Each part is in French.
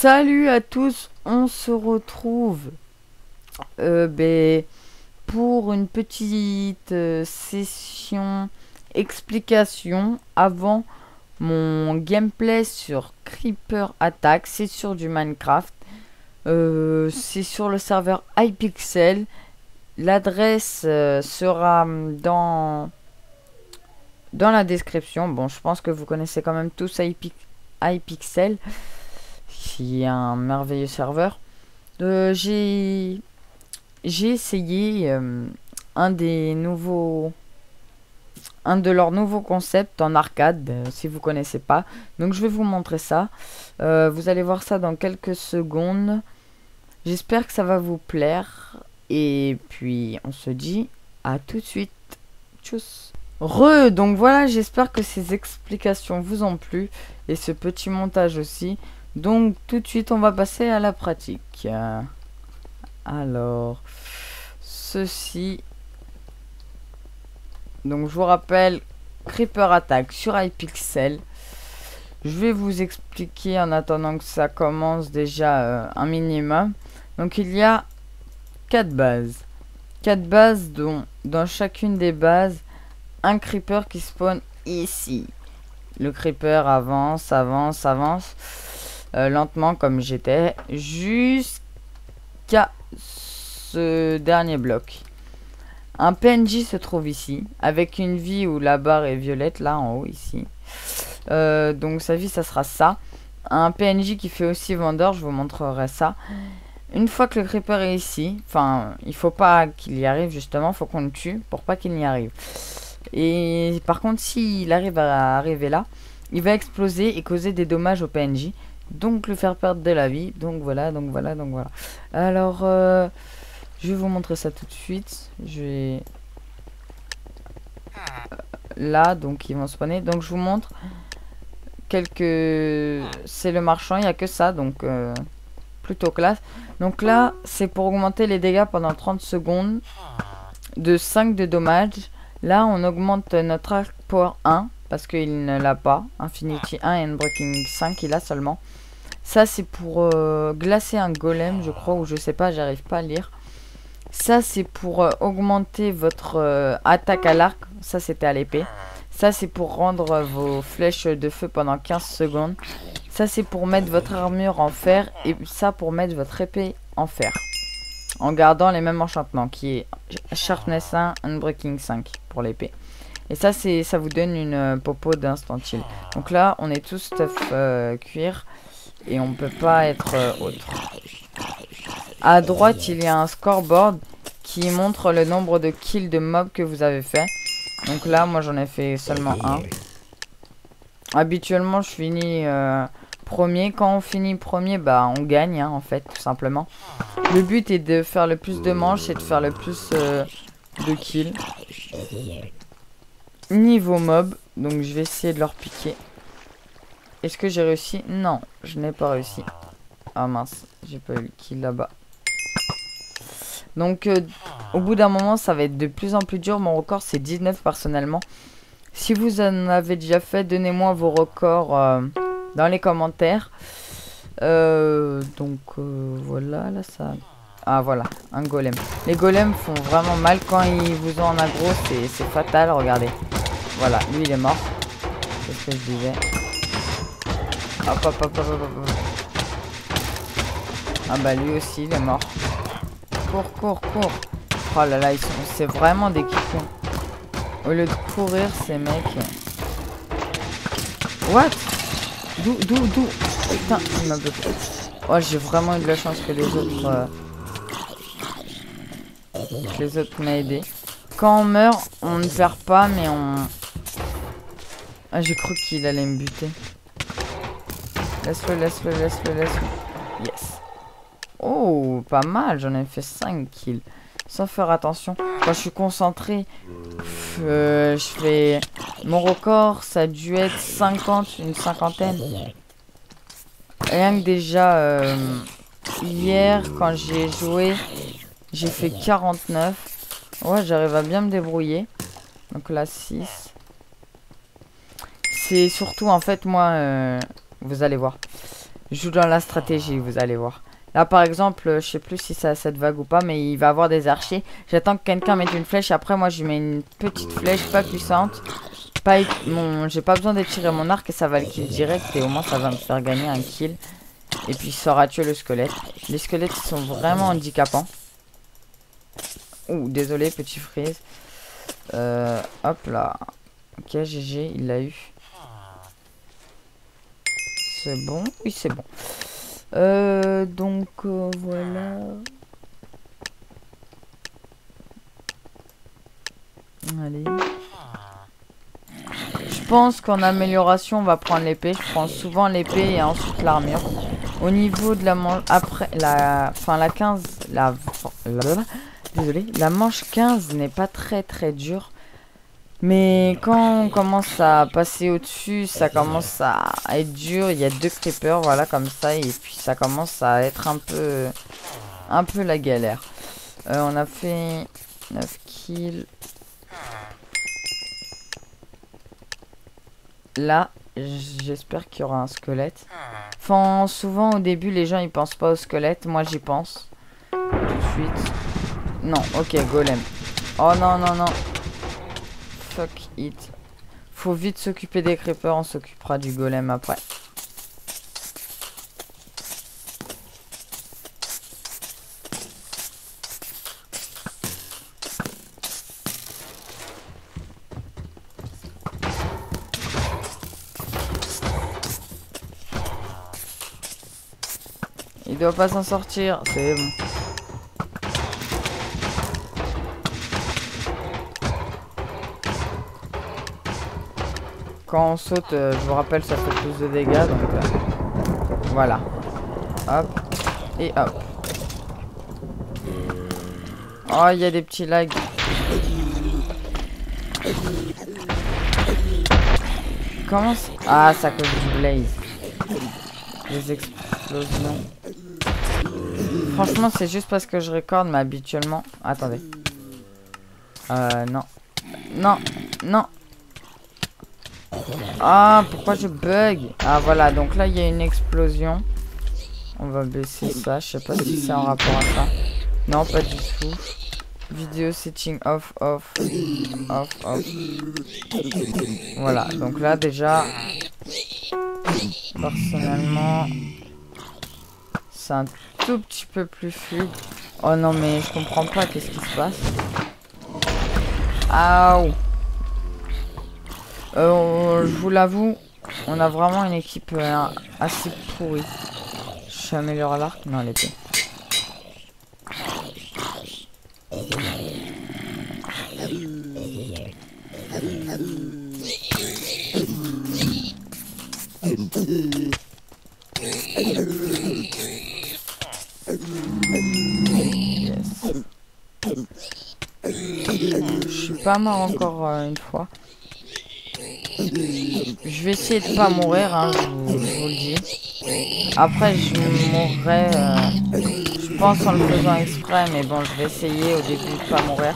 Salut à tous, on se retrouve pour une petite session explication avant mon gameplay sur Creeper Attack. C'est sur du Minecraft, c'est sur le serveur Hypixel. L'adresse sera dans la description. Bon, je pense que vous connaissez quand même tous Hypixel, qui est un merveilleux serveur. J'ai essayé un de leurs nouveaux concepts en arcade, si vous connaissez pas. Donc je vais vous montrer ça. Vous allez voir ça dans quelques secondes. J'espère que ça va vous plaire. Et puis on se dit à tout de suite. Tchuss. Donc voilà, j'espère que ces explications vous ont plu. Et ce petit montage aussi. Donc tout de suite on va passer à la pratique. Alors, ceci. Donc je vous rappelle, Creeper Attack sur Hypixel. Je vais vous expliquer en attendant que ça commence déjà un minimum. Donc il y a 4 bases. 4 bases dont dans chacune des bases, un creeper qui spawn ici. Le creeper avance, avance, avance. Lentement comme j'étais. Jusqu'à ce dernier bloc. Un PNJ se trouve ici. Avec une vie où la barre est violette. Là en haut ici. Donc sa vie ça sera ça. Un PNJ qui fait aussi vendeur. Je vous montrerai ça. Une fois que le creeper est ici. Enfin il faut pas qu'il y arrive justement. Faut qu'on le tue pour pas qu'il n'y arrive. Et par contre s'il arrive à arriver là. Il va exploser et causer des dommages au PNJ. Donc le faire perdre de la vie. Donc voilà, donc voilà, donc voilà. Alors je vais vous montrer ça tout de suite. Je vais là, donc ils vont spawner. Donc je vous montre quelques. C'est le marchand, il n'y a que ça, donc plutôt classe. Donc là, c'est pour augmenter les dégâts pendant 30 secondes de 5 de dommages. Là, on augmente notre arc power 1 parce qu'il ne l'a pas. Infinity 1 et Unbreaking 5, il a seulement. Ça, c'est pour glacer un golem, je crois, ou je sais pas, j'arrive pas à lire. Ça, c'est pour augmenter votre attaque à l'arc. Ça, c'était à l'épée. Ça, c'est pour rendre vos flèches de feu pendant 15 secondes. Ça, c'est pour mettre votre armure en fer. Et ça, pour mettre votre épée en fer. En gardant les mêmes enchantements, qui est Sharpness 1, Unbreaking 5 pour l'épée. Et ça, ça vous donne une popo d'instant kill. Donc là, on est tous stuff cuir. Et on peut pas être autre. À droite, il y a un scoreboard qui montre le nombre de kills de mobs que vous avez fait. Donc là, moi j'en ai fait seulement un. Habituellement, je finis premier. Quand on finit premier, bah on gagne hein, en fait, tout simplement. Le but est de faire le plus de manches et de faire le plus de kills. Niveau mob, donc je vais essayer de leur piquer. Est-ce que j'ai réussi? Non, je n'ai pas réussi. Ah mince, j'ai pas eu le kill là-bas. Donc, au bout d'un moment, ça va être de plus en plus dur. Mon record, c'est 19 personnellement. Si vous en avez déjà fait, donnez-moi vos records dans les commentaires. Voilà, là, ça... Ah, voilà, un golem. Les golems font vraiment mal quand ils vous ont en aggro. C'est fatal, regardez. Voilà, lui, il est mort. C'est ce que je disais. Hop, hop, hop, hop, hop, hop. Ah bah lui aussi il est mort. Cours, cours, cours. Oh là là, c'est vraiment des kiffons. Au lieu de courir, ces mecs. What? D'où? Putain, il m'a bloqué. Oh, j'ai vraiment eu de la chance que les autres m'aient aidé. Quand on meurt, on ne perd pas, mais on... Ah, j'ai cru qu'il allait me buter. Laisse-le, laisse-le, laisse-le, laisse-le. Yes. Oh, pas mal. J'en ai fait 5 kills. Sans faire attention. Quand je suis concentré, je fais... Mon record, ça a dû être 50, une cinquantaine. Rien que déjà, hier, quand j'ai joué, j'ai fait 49. Ouais, j'arrive à bien me débrouiller. Donc là, 6. C'est surtout, en fait, moi... vous allez voir. Je joue dans la stratégie, vous allez voir. Là, par exemple, je sais plus si ça a cette vague ou pas, mais il va avoir des archers. J'attends que quelqu'un mette une flèche. Après, moi, je lui mets une petite flèche, pas puissante. J'ai pas besoin d'étirer mon arc et ça va le kill direct. Et au moins, ça va me faire gagner un kill. Et puis, il saura tuer le squelette. Les squelettes, ils sont vraiment handicapants. Ouh, désolé, petit freeze. Hop là. Ok, GG, il l'a eu. C'est bon? Oui, c'est bon. Voilà. Allez. Je pense qu'en amélioration, on va prendre l'épée. Je prends souvent l'épée et ensuite l'armure. Au niveau de la manche... Après, la 15... Désolé. La manche 15 n'est pas très dure. Mais quand on commence à passer au-dessus, ça commence à être dur. Il y a 2 creepers, voilà, comme ça. Et puis ça commence à être un peu la galère. On a fait 9 kills. Là, j'espère qu'il y aura un squelette. Enfin, souvent au début, les gens ils pensent pas au squelette. Moi, j'y pense. Tout de suite. Non, ok, golem. Oh non, non, non. Fuck it. Faut vite s'occuper des creepers, on s'occupera du golem après. Il doit pas s'en sortir, c'est bon. Quand on saute, je vous rappelle, ça fait plus de dégâts, donc voilà. Hop, et hop. Oh, il y a des petits lags. Comment ça... Ah, ça cause du blaze. Des explosions. Franchement, c'est juste parce que je recorde, mais habituellement... Attendez. Non. Non, non. Ah, pourquoi je bug? Ah, voilà, donc là, il y a une explosion. On va baisser ça. Je sais pas si c'est en rapport à ça. Non, pas du tout. Vidéo setting off, off, off, off. Voilà, donc là, déjà... Personnellement... C'est un tout petit peu plus fluide. Oh non, mais je comprends pas, qu'est-ce qui se passe? Aouh! Je vous l'avoue, on a vraiment une équipe assez pourrie. J'améliore l'arc, non l'épée. Yes. Je suis pas mort encore une fois. Je vais essayer de pas mourir, hein, je vous le dis. Après, je mourrai, je pense en le faisant exprès, mais bon, je vais essayer au début de pas mourir.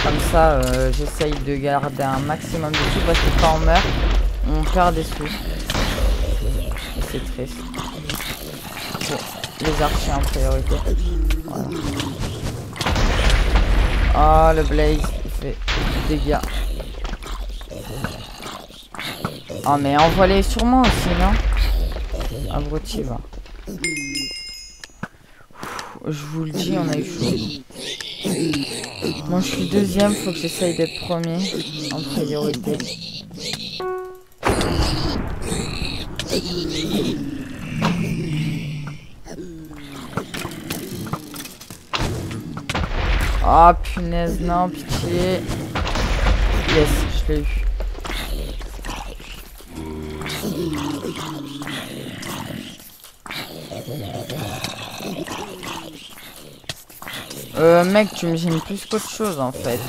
Comme ça, j'essaye de garder un maximum de sous, parce que quand on meurt, on perd des sous. Et c'est triste. Bon, les archers en priorité. Voilà. Oh, le blaze, il fait des dégâts. Oh mais envoie-les sur moi aussi, non? Abruti, va. Je vous le dis, on a eu chaud. Moi je suis deuxième, faut que j'essaye d'être premier en priorité. Oh punaise, non, pitié. Yes, je l'ai eu. Mec, tu me gênes plus qu'autre chose en fait.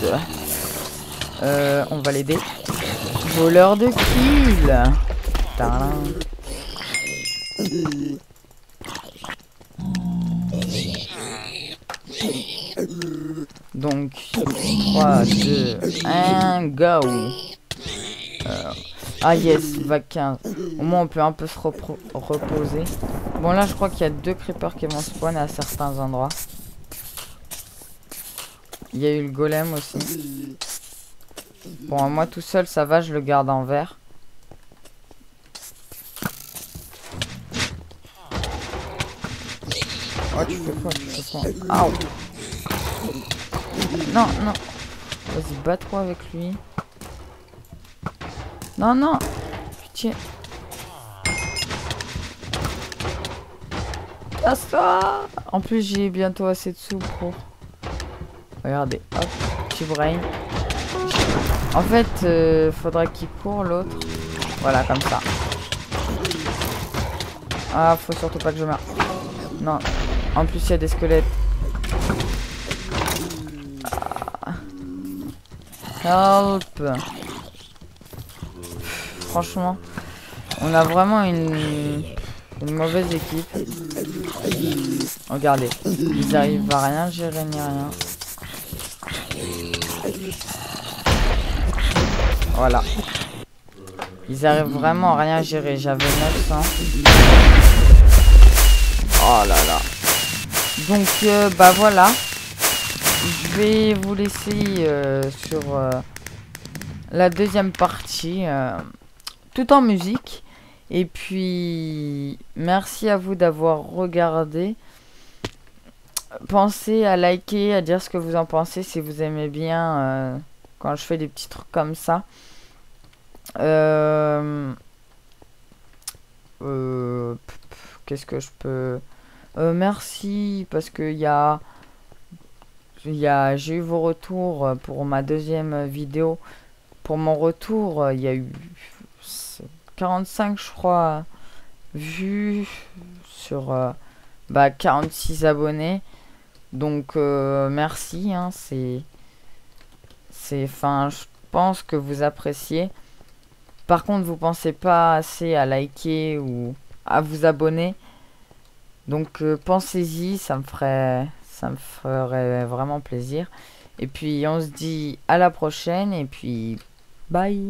On va l'aider. Voleur de kill. Tadam. Donc 3, 2, 1, go. Ah yes, vague 15. Au moins on peut un peu se reposer. Bon là je crois qu'il y a 2 creepers qui vont spawn à certains endroits. Il y a eu le golem aussi. Bon moi tout seul ça va, je le garde en vert. Oh tu fais quoi, tu fais quoi? Aouh. Non, non. Vas-y, bats-toi avec lui. Non, non. Putain. Casse-toi. En plus, j'ai bientôt assez de sous pour... Regardez, hop, petit brain. En fait, faudra qu'il court l'autre. Voilà, comme ça. Ah, faut surtout pas que je meure. Non. En plus, il y a des squelettes. Help. Franchement, on a vraiment une mauvaise équipe. Regardez, ils arrivent à rien gérer ni rien. Voilà. Ils arrivent vraiment à rien gérer. J'avais 900. Oh là là. Donc, bah voilà. Je vais vous laisser sur la deuxième partie, tout en musique. Et puis, merci à vous d'avoir regardé. Pensez à liker, à dire ce que vous en pensez si vous aimez bien quand je fais des petits trucs comme ça. Qu'est-ce que je peux... merci, parce que j'ai eu vos retours pour ma deuxième vidéo. Pour mon retour, il y a eu 45, je crois, vues sur 46 abonnés. Donc, merci. Hein, enfin, je pense que vous appréciez. Par contre, vous pensez pas assez à liker ou à vous abonner. Donc, pensez-y, ça me ferait vraiment plaisir. Et puis, on se dit à la prochaine. Et puis, bye.